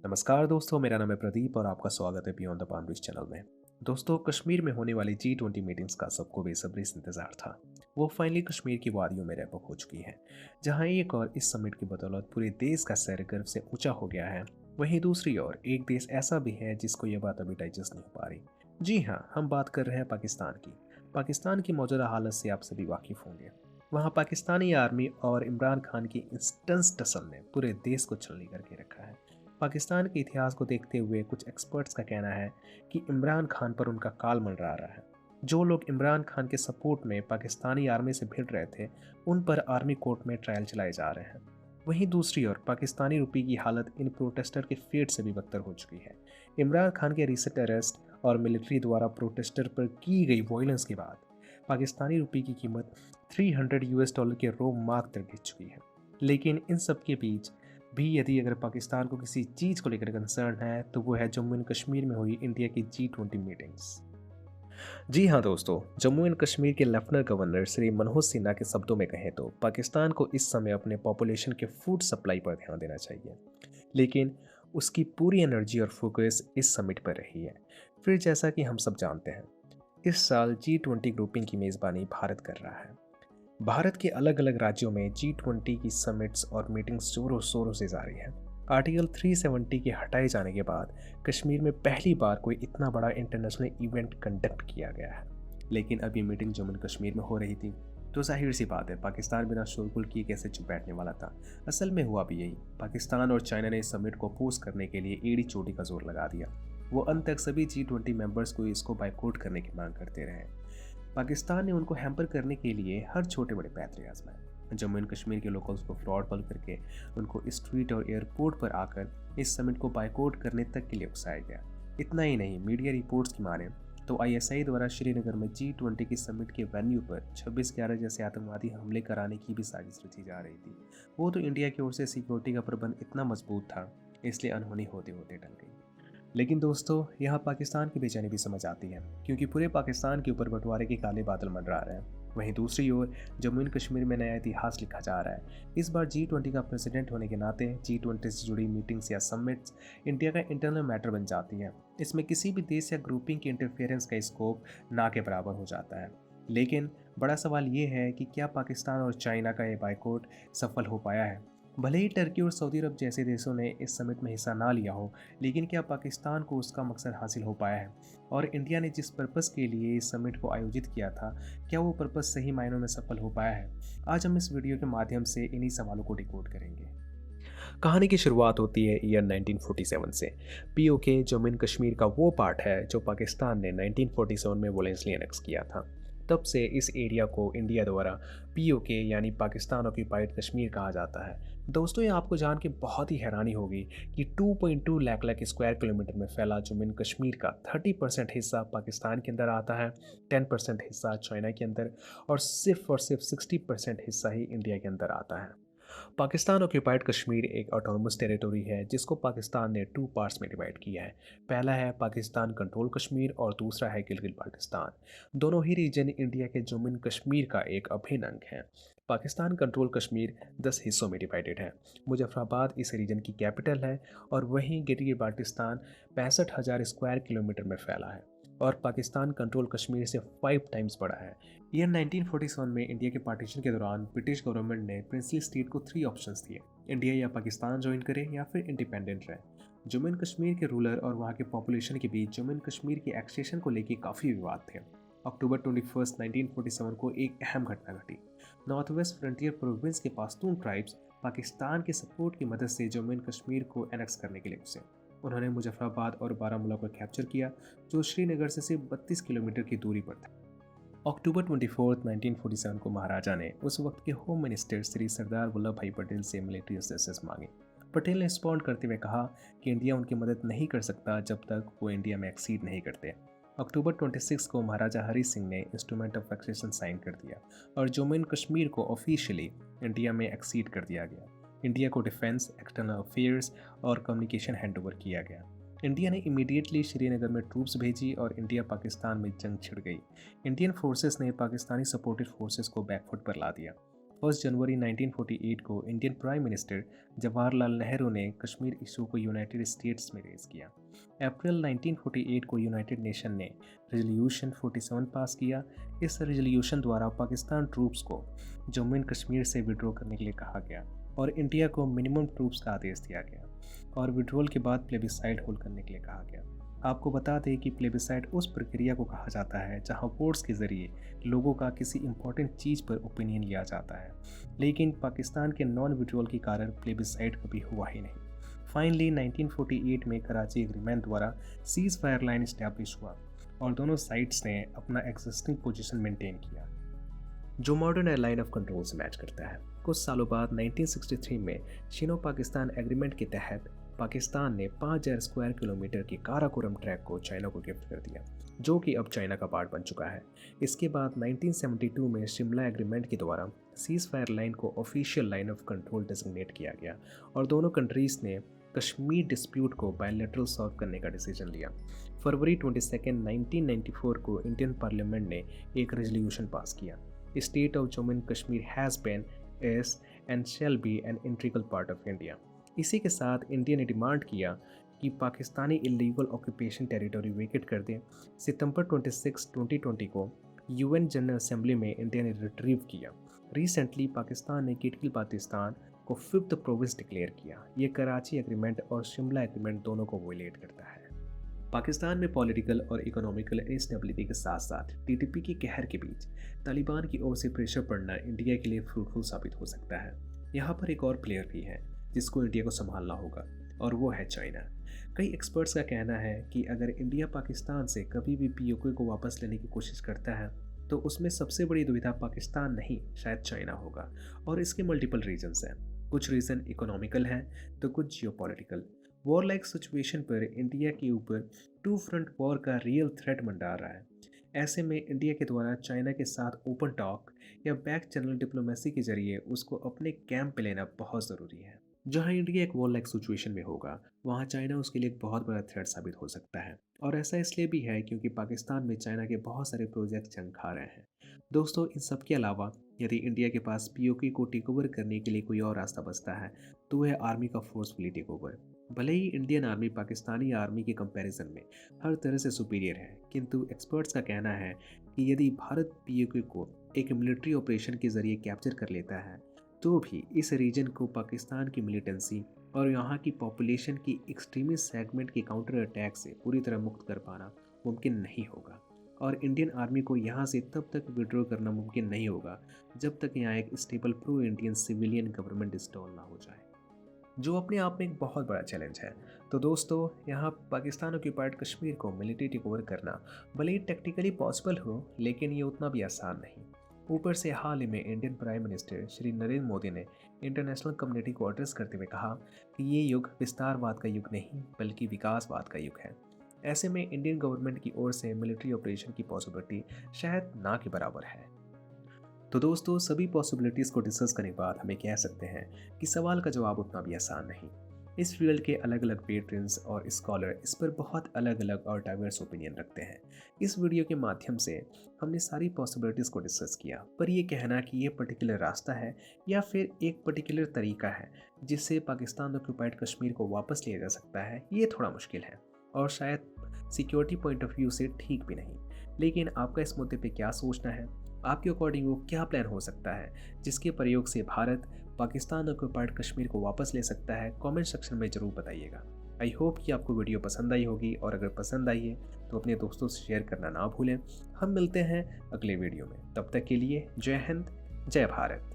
नमस्कार दोस्तों, मेरा नाम है प्रदीप और आपका स्वागत है बियॉन्ड द बाउंड्रीज चैनल में। दोस्तों, कश्मीर में होने वाली G20 मीटिंग्स का सबको बेसब्री से इंतजार था। वो फाइनली कश्मीर की वादियों में रैप अप हो चुकी है, जहां एक और इस समिट की बदौलत पूरे देश का सर गर्व से ऊंचा हो गया है। वहीं दूसरी ओर एक देश ऐसा भी है जिसको ये बात अभी डाइजेस्ट नहीं हो पा रही। जी हाँ, हम बात कर रहे हैं पाकिस्तान की। पाकिस्तान की मौजूदा हालत से आप सभी वाकिफ होंगे। वहाँ पाकिस्तानी आर्मी और इमरान खान की इंस्टेंस टसल ने पूरे देश को छलनी करके रखा है। पाकिस्तान के इतिहास को देखते हुए कुछ एक्सपर्ट्स का कहना है कि इमरान खान पर उनका काल मंडरा रहा है। जो लोग इमरान खान के सपोर्ट में पाकिस्तानी आर्मी से भिड़ रहे थे, उन पर आर्मी कोर्ट में ट्रायल चलाए जा रहे हैं। वहीं दूसरी ओर पाकिस्तानी रुपये की हालत इन प्रोटेस्टर के फेट से भी बदतर हो चुकी है। इमरान खान के रिसेंट अरेस्ट और मिलिट्री द्वारा प्रोटेस्टर पर की गई वायलेंस के बाद पाकिस्तानी रुपये की कीमत $300 के रो मार्क तक गिर चुकी है। लेकिन इन सब के बीच भी यदि अगर पाकिस्तान को किसी चीज़ को लेकर कंसर्न है तो वो है जम्मू एंड कश्मीर में हुई इंडिया की G20 मीटिंग्स। जी हाँ दोस्तों, जम्मू एंड कश्मीर के लेफ्टिनेंट गवर्नर श्री मनोज सिन्हा के शब्दों में कहें तो पाकिस्तान को इस समय अपने पॉपुलेशन के फूड सप्लाई पर ध्यान देना चाहिए। लेकिन उसकी पूरी एनर्जी और फोकस इस समिट पर रही है। फिर जैसा कि हम सब जानते हैं, इस साल G20 ग्रुपिंग की मेज़बानी भारत कर रहा है। भारत के अलग अलग राज्यों में G20 की समिट्स और मीटिंग्स जोरों शोरों से जारी है। आर्टिकल 370 के हटाए जाने के बाद कश्मीर में पहली बार कोई इतना बड़ा इंटरनेशनल इवेंट कंडक्ट किया गया है। लेकिन अब ये मीटिंग जम्मू कश्मीर में हो रही थी, तो जाहिर सी बात है पाकिस्तान बिना शोरगुल किए कैसे चुप बैठने वाला था। असल में हुआ भी यही। पाकिस्तान और चाइना ने इस समिट को अपोज करने के लिए एड़ी चोटी का जोर लगा दिया। वो अंत तक सभी G20 मेंबर्स को इसको बाइकआउट करने की मांग करते रहे। पाकिस्तान ने उनको हैम्पर करने के लिए हर छोटे बड़े पैतरे आजमाए। जम्मू एंड कश्मीर के लोकल्स को फ्रॉड बल करके उनको स्ट्रीट और एयरपोर्ट पर आकर इस समिट को बाइकआउट करने तक के लिए उकसाया गया। इतना ही नहीं, मीडिया रिपोर्ट्स की माने तो ISI द्वारा श्रीनगर में G20 की समिट के वेन्यू पर 26/11 जैसे आतंकवादी हमले कराने की भी साजिश रची जा रही थी। वो तो इंडिया की ओर से सिक्योरिटी का प्रबंध इतना मजबूत था, इसलिए अनहोनी होते होते टल गई। लेकिन दोस्तों, यहाँ पाकिस्तान की बेचैनी भी समझ आती है, क्योंकि पूरे पाकिस्तान के ऊपर बंटवारे के काले बादल मंडरा रहे हैं। वहीं दूसरी ओर जम्मू एंड कश्मीर में नया इतिहास लिखा जा रहा है। इस बार G20 का प्रेसिडेंट होने के नाते G20 से जुड़ी मीटिंग्स या समिट्स इंडिया का इंटरनल मैटर बन जाती है। इसमें किसी भी देश या ग्रुपिंग के इंटरफेरेंस का स्कोप ना के बराबर हो जाता है। लेकिन बड़ा सवाल ये है कि क्या पाकिस्तान और चाइना का ये बाइकआउट सफल हो पाया है? भले ही टर्की और सऊदी अरब जैसे देशों ने इस समिट में हिस्सा ना लिया हो, लेकिन क्या पाकिस्तान को उसका मकसद हासिल हो पाया है? और इंडिया ने जिस पर्पस के लिए इस समिट को आयोजित किया था, क्या वो पर्पस सही मायनों में सफल हो पाया है? आज हम इस वीडियो के माध्यम से इन्हीं सवालों को डिकोड करेंगे। कहानी की शुरुआत होती है ईयर 1947 से। POK जम्मू एंड कश्मीर का वो पार्ट है जो पाकिस्तान ने 1947 में वॉलेंसली एनेक्स किया था। तब से इस एरिया को इंडिया द्वारा POK यानी पाकिस्तान ऑक्यूपाइड कश्मीर कहा जाता है। दोस्तों, ये आपको जान के बहुत ही हैरानी होगी कि 2.2 लाख स्क्वायर किलोमीटर में फैला जम्मू एंड कश्मीर का 30% हिस्सा पाकिस्तान के अंदर आता है, 10% हिस्सा चाइना के अंदर और सिर्फ 60% हिस्सा ही इंडिया के अंदर आता है। पाकिस्तान ऑक्यूपाइड कश्मीर एक ऑटोनमस टेरिटरी है जिसको पाकिस्तान ने 2 पार्ट्स में डिवाइड किया है। पहला है पाकिस्तान कंट्रोल कश्मीर और दूसरा है गिलगित बाल्टिस्तान। दोनों ही रीजन इंडिया के जम्मू एंड कश्मीर का एक अभिन्न अंग है। पाकिस्तान कंट्रोल कश्मीर 10 हिस्सों में डिवाइडेड है। मुजफ्फराबाद इस रीजन की कैपिटल है और वहीं गिलगित बाल्टिस्तान 65,000 स्क्वायर किलोमीटर में फैला है और पाकिस्तान कंट्रोल कश्मीर से 5 टाइम्स बड़ा है। ईयर 1947 में इंडिया के पार्टीशन के दौरान ब्रिटिश गवर्नमेंट ने प्रिंसली स्टेट को 3 ऑप्शंस दिए: इंडिया या पाकिस्तान ज्वाइन करे या फिर इंडिपेंडेंट रहे। जम्मू एंड कश्मीर के रूलर और वहाँ के पॉपुलेशन के बीच जम्मू एंड कश्मीर के एक्सेशन को लेकर काफ़ी विवाद थे। अक्टूबर 21, 1947 को एक अहम घटना घटी। नॉर्थ वेस्ट फ्रंटियर प्रोविंस के पाश्तून ट्राइब्स पाकिस्तान के सपोर्ट की मदद से जम्मू एंड कश्मीर को एनेक्स करने के लिए घुसे। उन्होंने मुजफ्फराबाद और बारामूला को कैप्चर किया, जो श्रीनगर से सिर्फ 32 किलोमीटर की दूरी पर था। अक्टूबर 24, 1947 को महाराजा ने उस वक्त के होम मिनिस्टर श्री सरदार वल्लभ भाई पटेल से मिलिट्री असिस्टेंस मांगी। पटेल ने रिस्पॉन्ड करते हुए कहा कि इंडिया उनकी मदद नहीं कर सकता जब तक वो इंडिया में एक्सीड नहीं करते। अक्टूबर 26 को महाराजा हरी सिंह ने इंस्ट्रूमेंट ऑफ एक्सेशन साइन कर दिया और जम्मू एंड कश्मीर को ऑफिशियली इंडिया में एक्सीड कर दिया गया। इंडिया को डिफेंस, एक्सटर्नल अफेयर्स और कम्युनिकेशन हैंडओवर किया गया। इंडिया ने इमीडिएटली श्रीनगर में ट्रूप्स भेजी और इंडिया पाकिस्तान में जंग छिड़ गई। इंडियन फोर्सेस ने पाकिस्तानी सपोर्टेड फोर्सेस को बैकफुट पर ला दिया। 1 जनवरी 1948 को Indian prime minister Jawaharlal Nehru ने कश्मीर इशू को यूनाइटेड स्टेट्स में रेज किया। अप्रैल 1948 को यूनाइटेड नेशन ने रेजोल्यूशन 47 पास किया। इस रेजोल्यूशन द्वारा पाकिस्तान ट्रूप्स को जम्मू एंड कश्मीर से विड्रॉ करने के लिए कहा गया और इंडिया को मिनिमम ट्रूप्स का आदेश दिया गया और विड्रॉल के बाद प्लेबिसाइड होल्ड करने के लिए कहा गया। आपको बता दें कि प्लेबिसाइड उस प्रक्रिया को कहा जाता है जहां वोट्स के ज़रिए लोगों का किसी इंपॉर्टेंट चीज़ पर ओपिनियन लिया जाता है, लेकिन पाकिस्तान के नॉन विड्रॉल के कारण प्लेबिसाइड कभी हुआ ही नहीं। फाइनली 1948 में कराची एग्रीमेंट द्वारा सीज फायर लाइन इस्टेब्लिश हुआ और दोनों साइड्स ने अपना एग्जिस्टिंग पोजीशन मेंटेन किया जो मॉडर्न एयरलाइन ऑफ कंट्रोल से मैच करता है। कुछ सालों बाद 1963 में चीनो पाकिस्तान एग्रीमेंट के तहत पाकिस्तान ने 5000 स्क्वायर किलोमीटर के काराकोरम ट्रैक को चाइना को गिफ्ट कर दिया, जो कि अब चाइना का पार्ट बन चुका है। इसके बाद 1972 में शिमला एग्रीमेंट के द्वारा सीज फायर लाइन को official line of control designate किया गया और दोनों कंट्रीज़ ने कश्मीर डिस्प्यूट को बायलैटरल सॉल्व करने का डिसीजन लिया। फरवरी 22, 1994 को इंडियन पार्लियामेंट ने एक रेजोल्यूशन पास किया। State of Jammu and Kashmir has been, is and shall be an integral part of India. इसी के साथ इंडिया ने डिमांड किया कि Pakistani illegal occupation territory vacate कर दें। सितंबर 26, 2020 को यूएन जनरल असेंबली में इंडिया ने रिट्रीव किया। रिसेंटली पाकिस्तान ने गिलगित बाल्टिस्तान को 5th प्रोविंस डिक्लेयर किया। ये कराची एग्रीमेंट और शिमला एग्रीमेंट दोनों को वायलेट करता है। पाकिस्तान में पॉलिटिकल और इकोनॉमिकल इंस्टेबिलिटी के साथ साथ टीटीपी की कहर के बीच तालिबान की ओर से प्रेशर पड़ना इंडिया के लिए फ्रूटफुल साबित हो सकता है। यहाँ पर एक और प्लेयर भी है जिसको इंडिया को संभालना होगा और वो है चाइना। कई एक्सपर्ट्स का कहना है कि अगर इंडिया पाकिस्तान से कभी भी पीओके को वापस लेने की कोशिश करता है तो उसमें सबसे बड़ी दुविधा पाकिस्तान नहीं शायद चाइना होगा और इसके मल्टीपल रीजंस हैं। कुछ रीज़न इकोनॉमिकल हैं तो कुछ जियोपॉलिटिकल। वॉर लाइक सिचुएशन पर इंडिया के ऊपर 2 फ्रंट वॉर का रियल थ्रेट मंडरा रहा है। ऐसे में इंडिया के द्वारा चाइना के साथ ओपन टॉक या बैक चैनल डिप्लोमेसी के जरिए उसको अपने कैंप पे लेना बहुत ज़रूरी है। जहां इंडिया एक वॉर लाइक सिचुएशन में होगा वहां चाइना उसके लिए एक बहुत बड़ा थ्रेट साबित हो सकता है और ऐसा इसलिए भी है क्योंकि पाकिस्तान में चाइना के बहुत सारे प्रोजेक्ट जंग खा रहे हैं। दोस्तों, इन सब के अलावा यदि इंडिया के पास पीओके को टेक ओवर करने के लिए कोई और रास्ता बचता है तो वह आर्मी का फोर्सफुली टेक ओवर। भले ही इंडियन आर्मी पाकिस्तानी आर्मी के कंपैरिजन में हर तरह से सुपीरियर है, किंतु एक्सपर्ट्स का कहना है कि यदि भारत पीओके को एक मिलिट्री ऑपरेशन के जरिए कैप्चर कर लेता है तो भी इस रीजन को पाकिस्तान की मिलिटेंसी और यहाँ की पॉपुलेशन की एक्सट्रीमिस्ट सेगमेंट के काउंटर अटैक से पूरी तरह मुक्त कर पाना मुमकिन नहीं होगा और इंडियन आर्मी को यहाँ से तब तक विड्रॉ करना मुमकिन नहीं होगा जब तक यहाँ एक stable pro Indian civilian government install ना हो जाए, जो अपने आप में एक बहुत बड़ा चैलेंज है। तो दोस्तों, यहाँ पाकिस्तान ऑक्यूपाइड कश्मीर को मिलिट्री टेक ओवर करना भले ही टेक्निकली पॉसिबल हो लेकिन ये उतना भी आसान नहीं। ऊपर से हाल ही में Indian prime minister Shri Narendra Modi ने इंटरनेशनल कम्युनिटी को एड्रेस करते हुए कहा कि ये युग विस्तारवाद का युग नहीं बल्कि विकासवाद का युग है। ऐसे में इंडियन गवर्नमेंट की ओर से मिलिट्री ऑपरेशन की पॉसिबिलिटी शायद ना के बराबर है। तो दोस्तों, सभी पॉसिबिलिटीज़ को डिस्कस करने के बाद हमें कह सकते हैं कि सवाल का जवाब उतना भी आसान नहीं। इस फील्ड के अलग अलग वेटरन्स और स्कॉलर इस पर बहुत अलग अलग और डाइवर्स ओपिनियन रखते हैं। इस वीडियो के माध्यम से हमने सारी पॉसिबिलिटीज़ को डिस्कस किया, पर ये कहना कि ये पर्टिकुलर रास्ता है या फिर एक पर्टिकुलर तरीका है जिससे पाकिस्तान ऑक्यूपाइड कश्मीर को वापस लिया जा सकता है, ये थोड़ा मुश्किल है और शायद सिक्योरिटी पॉइंट ऑफ व्यू से ठीक भी नहीं। लेकिन आपका इस मुद्दे पे क्या सोचना है? आपके अकॉर्डिंग वो क्या प्लान हो सकता है जिसके प्रयोग से भारत पाकिस्तान ऑक्यूपाइड कश्मीर को वापस ले सकता है? कमेंट सेक्शन में ज़रूर बताइएगा। आई होप कि आपको वीडियो पसंद आई होगी और अगर पसंद आई है तो अपने दोस्तों से शेयर करना ना भूलें। हम मिलते हैं अगले वीडियो में, तब तक के लिए जय हिंद, जय भारत।